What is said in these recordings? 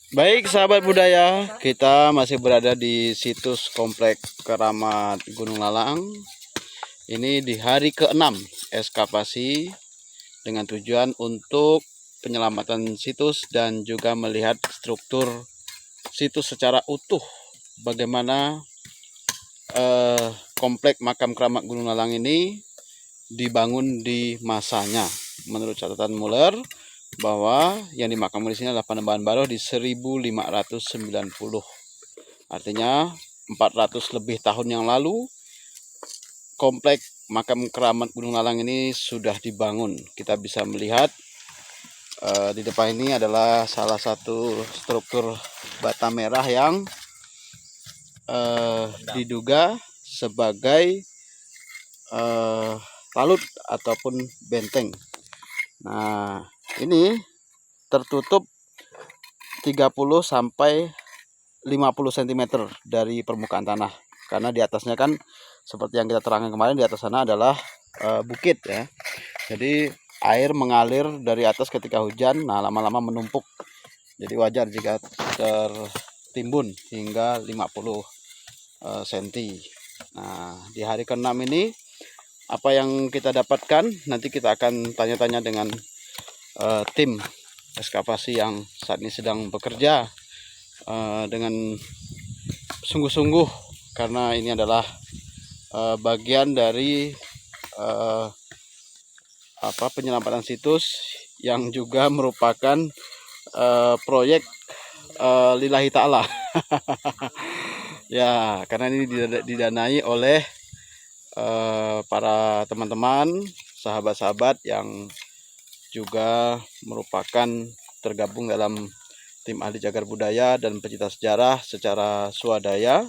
Baik sahabat budaya, kita masih berada di situs Komplek Keramat Gunung Lalang. Ini di hari ke-6 ekskavasi dengan tujuan untuk penyelamatan situs dan juga melihat struktur situs secara utuh. Bagaimana Komplek Makam Keramat Gunung Lalang ini dibangun di masanya. Menurut catatan Muller, bahwa yang dimakamkan di sini adalah Panembahan Baruh di 1590. Artinya 400 lebih tahun yang lalu komplek makam keramat Gunung Lalang ini sudah dibangun. Kita bisa melihat di depan ini adalah salah satu struktur bata merah yang diduga sebagai talut ataupun benteng. Nah, ini tertutup 30 sampai 50 cm dari permukaan tanah. Karena di atasnya kan seperti yang kita terangkan kemarin, di atas sana adalah bukit ya. Jadi air mengalir dari atas ketika hujan, nah lama-lama menumpuk. Jadi wajar jika tertimbun hingga 50 cm. Nah, di hari ke-6 ini apa yang kita dapatkan, nanti kita akan tanya-tanya dengan tim ekskavasi yang saat ini sedang bekerja dengan sungguh-sungguh, karena ini adalah bagian dari penyelamatan situs yang juga merupakan proyek lillahi ta'ala. Ya, karena ini didanai oleh para teman-teman, sahabat-sahabat yang juga merupakan tergabung dalam tim ahli cagar budaya dan pencinta sejarah secara swadaya.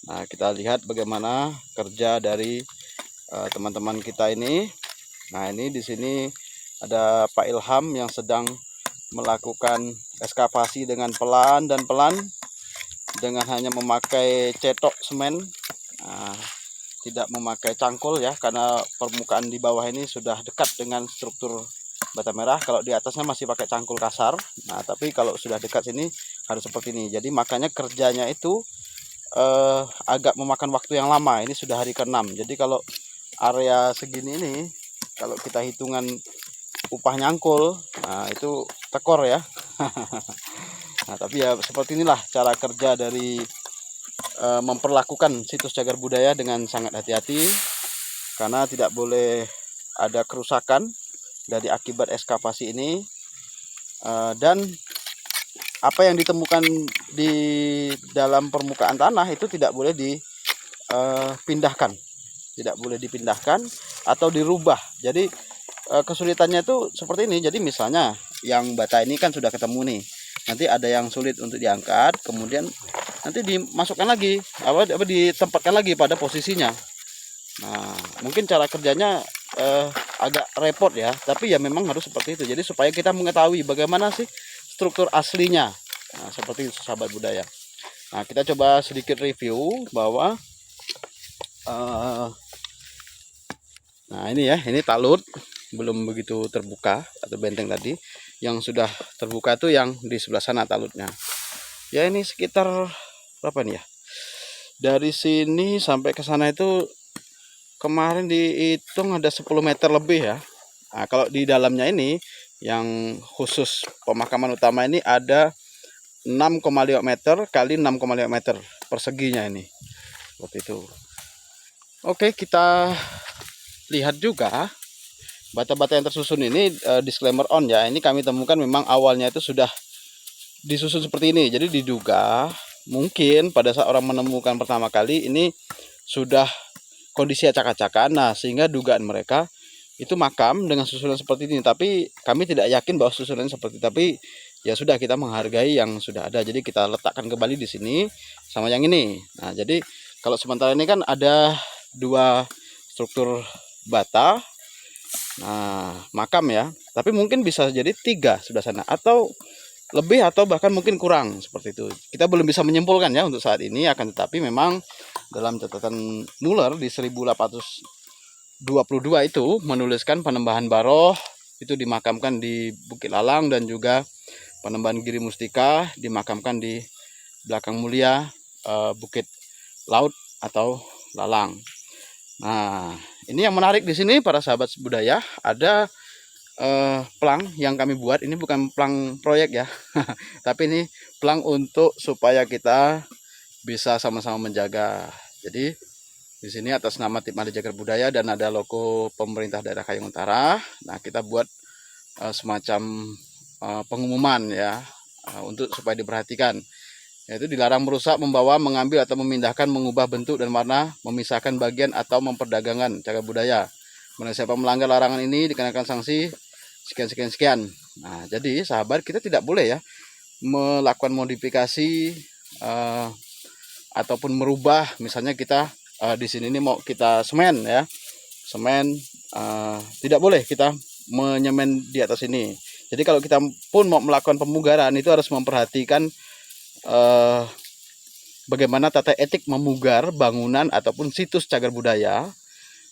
Nah, kita lihat bagaimana kerja dari teman-teman kita ini. Nah, ini di sini ada Pak Ilham yang sedang melakukan ekskavasi dengan pelan dengan hanya memakai cetok semen. Nah, tidak memakai cangkul ya, karena permukaan di bawah ini sudah dekat dengan struktur bata merah. Kalau di atasnya masih pakai cangkul kasar. Nah, tapi kalau sudah dekat sini harus seperti ini. Jadi makanya kerjanya itu agak memakan waktu yang lama. Ini sudah hari ke-6. Jadi kalau area segini ini, kalau kita hitungan upah nyangkul, nah itu tekor ya. Nah, tapi ya seperti inilah cara kerja dari memperlakukan situs cagar budaya dengan sangat hati-hati, karena tidak boleh ada kerusakan dari akibat ekskavasi ini. Dan apa yang ditemukan di dalam permukaan tanah itu tidak boleh dipindahkan, atau dirubah. Jadi kesulitannya itu seperti ini. Jadi misalnya yang bata ini kan sudah ketemu nih, nanti ada yang sulit untuk diangkat, kemudian nanti dimasukkan lagi, ditempatkan lagi pada posisinya. Nah, mungkin cara kerjanya agak repot ya, tapi ya memang harus seperti itu. Jadi supaya kita mengetahui bagaimana sih struktur aslinya. Nah, seperti itu sahabat budaya. Nah, kita coba sedikit review bahwa nah ini ya, ini talut belum begitu terbuka atau benteng tadi. Yang sudah terbuka tuh yang di sebelah sana talutnya. Ya, ini sekitar berapa nih ya? Dari sini sampai ke sana itu kemarin dihitung ada 10 meter lebih ya. Nah, kalau di dalamnya ini yang khusus pemakaman utama ini ada 6,5 meter kali 6,5 meter perseginya ini. Seperti itu. Oke, kita lihat juga bata-bata yang tersusun ini, disclaimer on ya. Ini kami temukan memang awalnya itu sudah disusun seperti ini. Jadi diduga mungkin pada saat orang menemukan pertama kali ini sudah kondisi acak-acakan. Nah, sehingga dugaan mereka itu makam dengan susunan seperti ini. Tapi kami tidak yakin bahwa susunannya seperti itu. Tapi ya sudah, kita menghargai yang sudah ada. Jadi kita letakkan kembali di sini sama yang ini. Nah, jadi kalau sementara ini kan ada dua struktur bata, nah makam ya. Tapi mungkin bisa jadi 3 sebelah sana, atau lebih, atau bahkan mungkin kurang seperti itu. Kita belum bisa menyimpulkan ya untuk saat ini. Akan tetapi memang dalam catatan Muller di 1822 itu menuliskan Panembahan Baroh itu dimakamkan di Bukit Lalang dan juga Panembahan Giri Mustika dimakamkan di belakang mulia Bukit Laut atau Lalang. Nah, ini yang menarik di sini para sahabat budaya, ada plang yang kami buat. Ini bukan plang proyek ya, tapi ini plang untuk supaya kita bisa sama-sama menjaga. Jadi di sini atas nama Tim Ahli Jagar Budaya dan ada logo pemerintah daerah Kayong Utara. Nah, kita buat semacam pengumuman ya, untuk supaya diperhatikan, yaitu dilarang merusak, membawa, mengambil atau memindahkan, mengubah bentuk dan warna, memisahkan bagian atau memperdagangkan cagar budaya. Mana siapa melanggar larangan ini dikenakan sanksi sekian. Nah, jadi sahabat, kita tidak boleh ya melakukan modifikasi ataupun merubah. Misalnya kita di sini ini mau kita semen ya, semen, tidak boleh kita menyemen di atas ini. Jadi kalau kita pun mau melakukan pemugaran itu harus memperhatikan bagaimana tata etik memugar bangunan ataupun situs cagar budaya.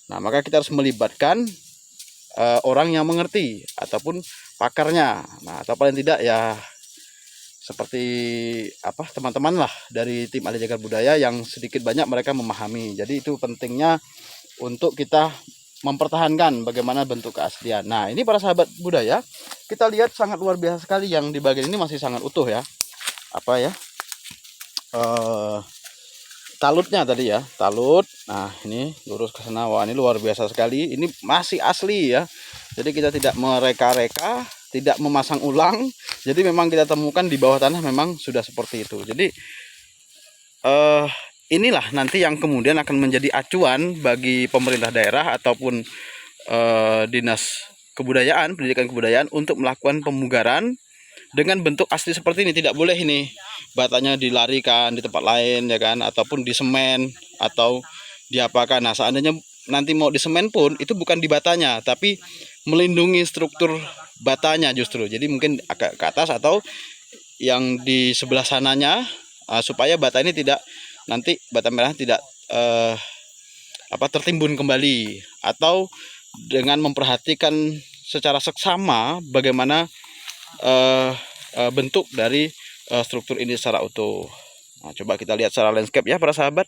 Nah, maka kita harus melibatkan orang yang mengerti ataupun pakarnya. Nah, atau paling tidak ya seperti apa, teman-teman lah dari Tim Ahli Jagar Budaya yang sedikit banyak mereka memahami. Jadi itu pentingnya untuk kita mempertahankan bagaimana bentuk keaslian. Nah, ini para sahabat budaya, kita lihat sangat luar biasa sekali yang di bagian ini masih sangat utuh ya. Apa ya? Talutnya tadi ya, talut. Nah, ini lurus ke sana. Wah, ini luar biasa sekali. Ini masih asli ya. Jadi kita tidak mereka-reka, tidak memasang ulang. Jadi memang kita temukan di bawah tanah memang sudah seperti itu. Jadi inilah nanti yang kemudian akan menjadi acuan bagi pemerintah daerah ataupun dinas kebudayaan, pendidikan kebudayaan untuk melakukan pemugaran dengan bentuk asli seperti ini. Tidak boleh ini batanya dilarikan di tempat lain ya kan, ataupun di semen atau diapakan. Nah, seandainya nanti mau di semen pun itu bukan di batanya, tapi melindungi struktur batanya justru. Jadi mungkin agak ke atas atau yang di sebelah sananya, supaya bata ini tidak, nanti bata merah tidak tertimbun kembali, atau dengan memperhatikan secara seksama bagaimana bentuk dari struktur ini secara utuh. Nah, coba kita lihat secara landscape ya para sahabat,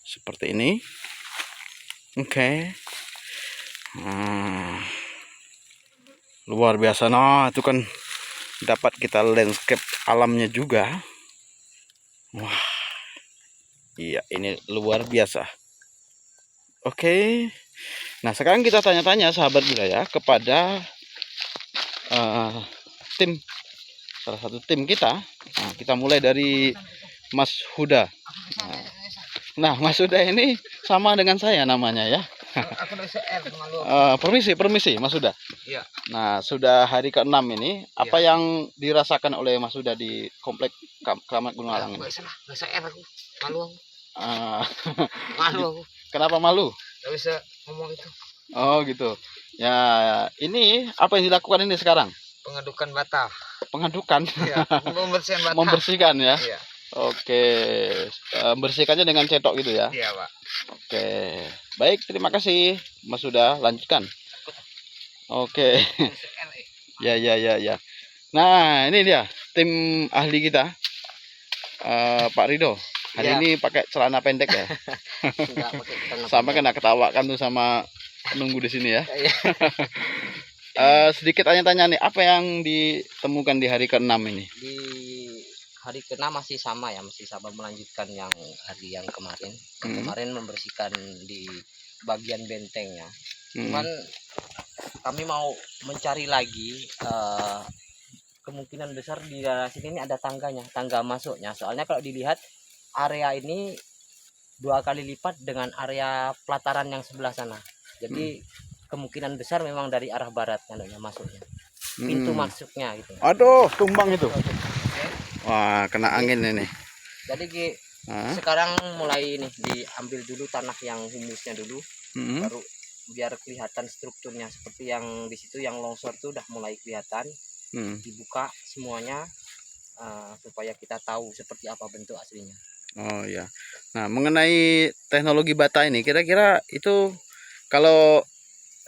seperti ini. Oke. Nah, luar biasa. Nah, itu kan dapat kita landscape alamnya juga. Wah, iya, ini luar biasa. Oke. Nah, sekarang kita tanya-tanya sahabat budaya kepada tim, salah satu tim kita. Nah, kita mulai dari Mas Huda. Nah, Mas Huda ini sama dengan saya namanya ya. Permisi Mas Huda. Iya. Nah, sudah hari ke-6 ini, apa yang dirasakan oleh Mas Huda di komplek Keramat Gunung Alang ini? Nggak SR aku, malu aku. Malu aku. Kenapa malu? Nggak bisa ngomong itu. Oh gitu. Ya, ini apa yang dilakukan ini sekarang? Pengadukan bata. Pengadukan? Iya, membersihkan bata. Membersihkan ya? Iya. Oke, bersihkannya dengan cetok gitu ya? Iya, Pak. Oke, baik, terima kasih Mas, sudah lanjutkan. Oke. Ya. Nah, ini dia tim ahli kita, Pak Rido. Hari ini pakai celana pendek ya? Sampai kena ketawakan tuh sama penunggu di sini ya. Sedikit tanya-tanya nih, apa yang ditemukan di hari ke-6 ini? Di hari ke-6 masih sama ya, masih sama melanjutkan yang hari yang kemarin. Kemarin membersihkan di bagian bentengnya. Cuman kami mau mencari lagi, kemungkinan besar di daerah sini ini ada tangganya, tangga masuknya. Soalnya kalau dilihat area ini 2 kali lipat dengan area pelataran yang sebelah sana. Jadi kemungkinan besar memang dari arah barat masuknya. Pintu masuknya gitu. Aduh, tumbang itu. Wah, kena angin ini. Jadi sekarang mulai ini diambil dulu tanah yang humusnya dulu, baru biar kelihatan strukturnya seperti yang di situ yang longsor itu udah mulai kelihatan. Dibuka semuanya supaya kita tahu seperti apa bentuk aslinya. Oh ya. Nah, mengenai teknologi bata ini, kira-kira itu kalau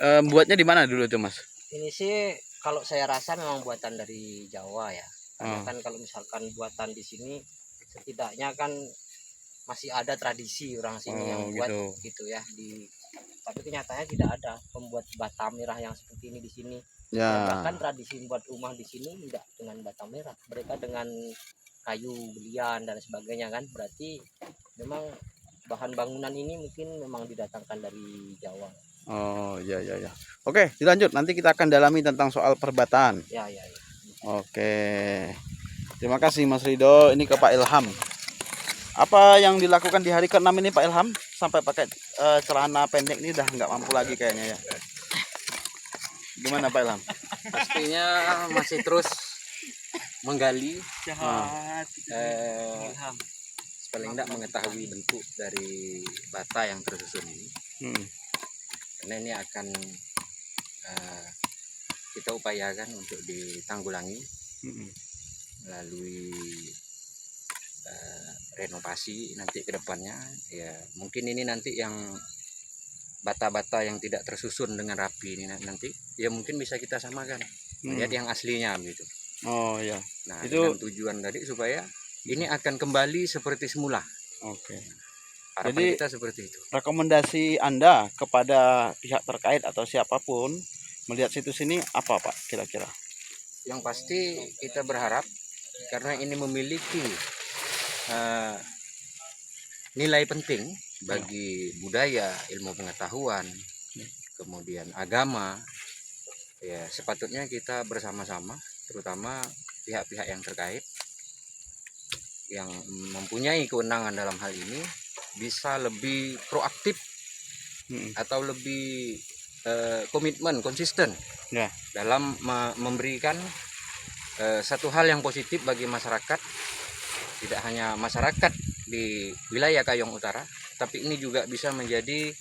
buatnya di mana dulu itu, Mas? Ini sih kalau saya rasa memang buatan dari Jawa ya. Karena kan kalau misalkan buatan di sini setidaknya kan masih ada tradisi orang sini yang buat gitu ya tapi kenyataannya tidak ada pembuat bata merah yang seperti ini di sini. Ya. Bahkan tradisi membuat rumah di sini tidak dengan bata merah, mereka dengan kayu belian dan sebagainya kan. Berarti memang bahan bangunan ini mungkin memang didatangkan dari Jawa. Oh ya ya ya. Oke, dilanjut. Nanti kita akan dalami tentang soal perbataan. Ya ya. Ya. Oke. Terima kasih Mas Rido. Ini ke Pak Ilham. Apa yang dilakukan di hari ke-6 ini Pak Ilham? Sampai pakai celana pendek ini udah nggak mampu lagi kayaknya ya. Gimana Pak Ilham? Pastinya masih terus menggali, paling tidak mengetahui bentuk dari bata yang tersusun ini. Karena ini akan kita upayakan untuk ditanggulangi melalui renovasi nanti ke depannya. Ya mungkin ini nanti yang bata-bata yang tidak tersusun dengan rapi ini nanti ya mungkin bisa kita samakan melihat yang aslinya gitu. Oh ya. Nah itu dengan tujuan tadi supaya ini akan kembali seperti semula. Oke. Harapan Jadi kita seperti itu. Rekomendasi Anda kepada pihak terkait atau siapapun melihat situs ini apa Pak kira-kira? Yang pasti kita berharap karena ini memiliki nilai penting bagi budaya, ilmu pengetahuan, kemudian agama, ya sepatutnya kita bersama-sama, terutama pihak-pihak yang terkait yang mempunyai kewenangan dalam hal ini bisa lebih proaktif atau lebih komitmen konsisten dalam memberikan satu hal yang positif bagi masyarakat, tidak hanya masyarakat di wilayah Kayong Utara, tapi ini juga bisa menjadi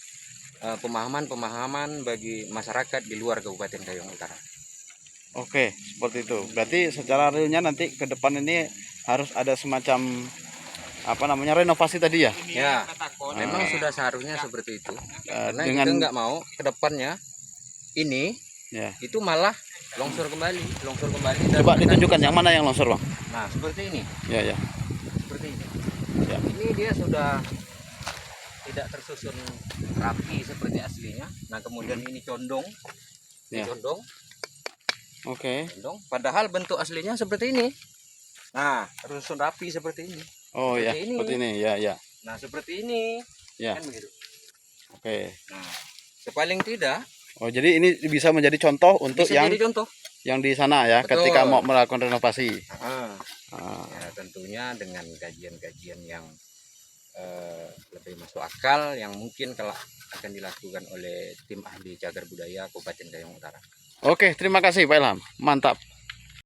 pemahaman bagi masyarakat di luar Kabupaten Kayong Utara. Oke, seperti itu. Berarti secara realnya nanti ke depan ini harus ada semacam renovasi tadi ya? Ya, memang sudah seharusnya seperti itu. Karena dengan kita nggak mau ke depannya ini itu malah longsor kembali. Coba ditunjukkan yang mana yang longsor Bang? Nah, seperti ini. Ya. Seperti ini. Ya. Ini dia sudah tidak tersusun rapi seperti aslinya. Nah, kemudian ini condong. Ini condong. Oke. Condong. Padahal bentuk aslinya seperti ini. Nah, tersusun rapi seperti ini. Oh ya, seperti ini. Ya. Nah, seperti ini. Ya. Kan begitu. Oke. Nah, sepaling tidak. Oh, jadi ini bisa menjadi contoh untuk bisa jadi contoh yang di sana ya. Betul. Ketika mau melakukan renovasi. Ya, tentunya dengan kajian-kajian yang lebih masuk akal yang mungkin kalau akan dilakukan oleh tim ahli cagar budaya Kabupaten Kayong Utara. Oke, terima kasih Pak Ilham. Mantap.